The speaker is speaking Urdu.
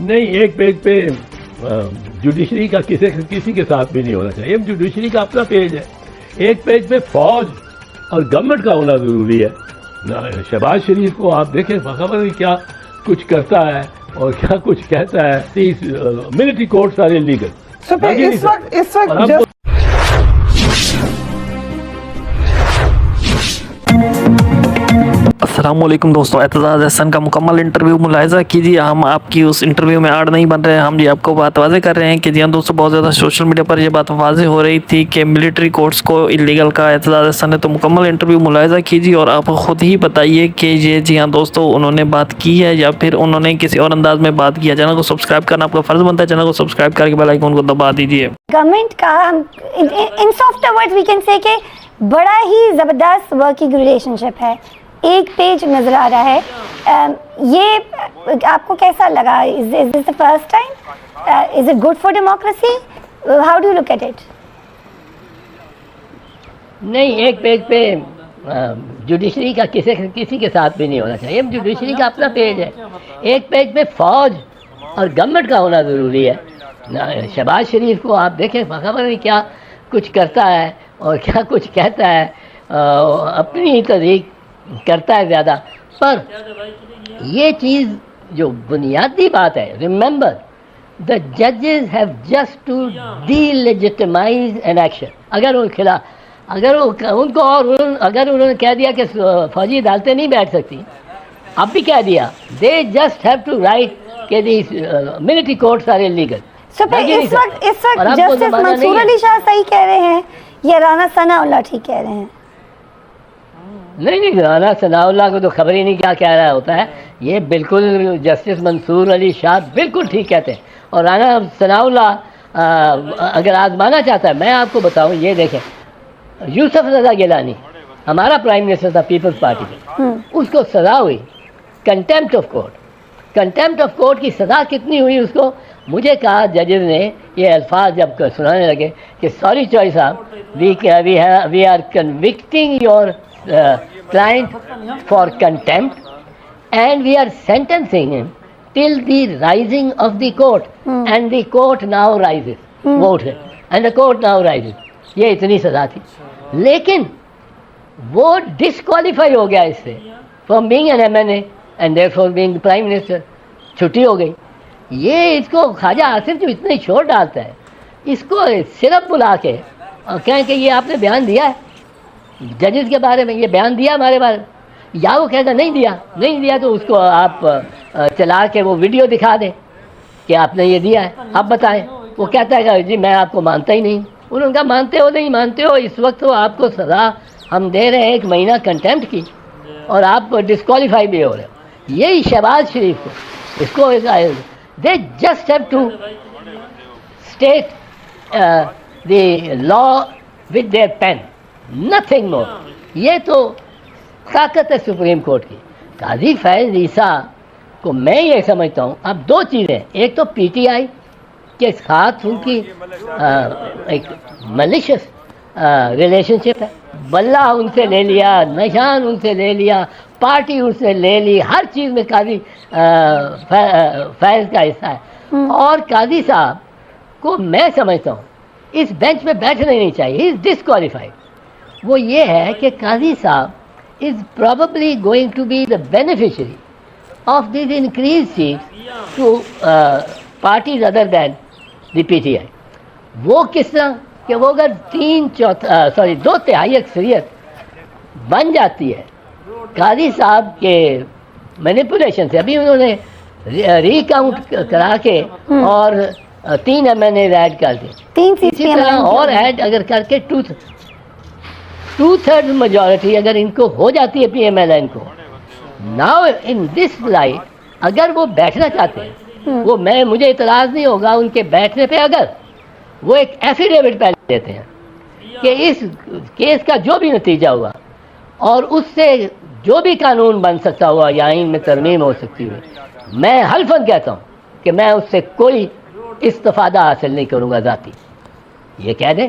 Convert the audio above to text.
نہیں، ایک پیج پہ جوڈیشری کا کسی کے ساتھ بھی نہیں ہونا چاہیے. جوڈیشری کا اپنا پیج ہے. ایک پیج پہ فوج اور گورنمنٹ کا ہونا ضروری ہے. شہباز شریف کو آپ دیکھیں، خبر نہیں کیا کچھ کرتا ہے اور کیا کچھ کہتا ہے. Military courts are illegal. اس وقت السلام علیکم دوستوں، اعتزاز احسن کا مکمل انٹرویو ملاحظہ کیجیے. ہم آپ کی اس انٹرویو میں آڑ نہیں بن رہے، ہم آپ کو بات واضح کر رہے ہیں کہ جی ہاں دوستوں، بہت زیادہ سوشل میڈیا پر یہ بات واضح ہو رہی تھی کہ ملٹری کورٹس کو انلیگل کا اعتزاز احسن نے. تو مکمل انٹرویو ملاحظہ کیجیے اور آپ خود ہی بتائیے کہ یہ جی ہاں دوستوں انہوں نے بات کی ہے یا پھر انہوں نے کسی اور انداز میں بات کیا. چینل کو سبسکرائب کرنا آپ کا فرض بنتا ہے، چینل کو سبسکرائب کر کے بیل آئیکن کو دبا دیجیے. گورنمنٹ کا in soft word we can say کہ بڑا ہی زبردست ورکنگ ریلیشن شپ ہے. ایک پیج نظر آ رہا ہے، یہ آپ کو کیسا لگا؟ از دس the first time? Is it good for democracy? How do you look at it? نہیں، ایک پیج پہ جوڈیشری کا کسی کے ساتھ بھی نہیں ہونا چاہیے. جوڈیشری کا اپنا پیج ہے. ایک پیج پہ فوج اور گورنمنٹ کا ہونا ضروری ہے. شہباز شریف کو آپ دیکھیں، خبر نہیں کیا کچھ کرتا ہے اور کیا کچھ کہتا ہے. اپنی طریق کرتا ہے زیادہ. پر یہ چیز جو بنیادی بات ہے، ریممبر دا ججز have just to delegitimise an action. اگر انہوں نے کہہ دیا کہ فوجی عدالتیں نہیں بیٹھ سکتی، اب بھی کہہ دیا they just have to write کہ these military courts are illegal. اس وقت جسٹس منصور علی شاہ صحیح کہہ رہے ہیں یا رانا ثناء اللہ ٹھیک کہہ رہے ہیں؟ نہیں، رانا ثناء اللہ کو تو خبر ہی نہیں کیا کہہ رہا ہوتا ہے. یہ بالکل جسٹس منصور علی شاہ بالکل ٹھیک کہتے ہیں. اور رانا ثناء اللہ اگر آزمانا چاہتا ہے، میں آپ کو بتاؤں، یہ دیکھیں یوسف رضا گیلانی ہمارا پرائم منسٹر تھا پیپلز پارٹی کا، اس کو سزا ہوئی contempt of court. Contempt of court کی سزا کتنی ہوئی اس کو؟ مجھے کہا ججز نے یہ الفاظ جب سنانے لگے کہ سوری چوئی صاحب، we are convicting your client for contempt and we are sentencing him till the rising of the court and the court now rises. Vote ہے and the court now rises. یہ اتنی سزا تھی، لیکن وہ ڈسکوالیفائی ہو گیا اس سے from being an MNA and therefore being the prime minister. چھٹی ہو گئی. یہ اس کو خواجہ آصف جو اتنے شور ڈالتا ہے، اس کو صرف بلا کے اور کہیں کہ یہ آپ نے بیان دیا ہے ججز کے بارے میں، یہ بیان دیا ہمارے بارے میں، یا وہ کہتا نہیں دیا تو اس کو آپ چلا کے وہ ویڈیو دکھا دیں کہ آپ نے یہ دیا ہے، آپ بتائیں. وہ کہتا ہے کہ جی میں آپ کو مانتا ہی نہیں. انہوں نے کہا مانتے ہو نہیں مانتے ہو، اس وقت تو آپ کو سزا ہم دے رہے ہیں 1 مہینہ کنٹیمپٹ کی اور آپ ڈسکوالیفائی بھی ہو رہے ہو. یہی شہباز شریف کو اس کو they just have to state the law with their pen, nothing more. یہ تو طاقت ہے سپریم کورٹ کی. قاضی فیض عیسیٰ کو میں یہ سمجھتا ہوں اب 2 چیزیں، ایک تو پی ٹی آئی کے ساتھ ان کی ایک ملیشس ریلیشن شپ ہے. بلہ ان سے لے لیا، نشان ان سے لے لیا، پارٹی ان سے لے لی، ہر چیز میں قاضی فیض کا حصہ ہے. اور قاضی صاحب کو میں سمجھتا ہوں اس بینچ پہ بیٹھنا ہی نہیں چاہیے، از ڈسکوالیفائڈ. وہ یہ ہے کہ قاضی صاحب is probably going to be the beneficiary of these increase seats to parties other than the P T I. وہ کس طرح کہ وہ اگر 2/3 اکثریت بن جاتی ہے قاضی صاحب کے مینیپولیشن سے. ابھی انہوں نے ری کاؤنٹ کرا کے اور 3 MNA ایڈ کر دی، اسی طرح اور ایڈ اگر کر کے 2/3 میجورٹی اگر ان کو ہو جاتی ہے پی ایم ایل این کو. ناؤ ان دس لائٹ اگر وہ بیٹھنا چاہتے ہیں، وہ مجھے اعتراض نہیں ہوگا ان کے بیٹھنے پہ اگر وہ ایک ایفیڈیوٹ پہلے دیتے ہیں کہ اس کیس کا جو بھی نتیجہ ہوا اور اس سے جو بھی قانون بن سکتا ہوا یا آئین میں ترمیم ہو سکتی ہوئی، میں حلفاً کہتا ہوں کہ میں اس سے کوئی استفادہ حاصل نہیں کروں گا ذاتی. یہ کہہ دیں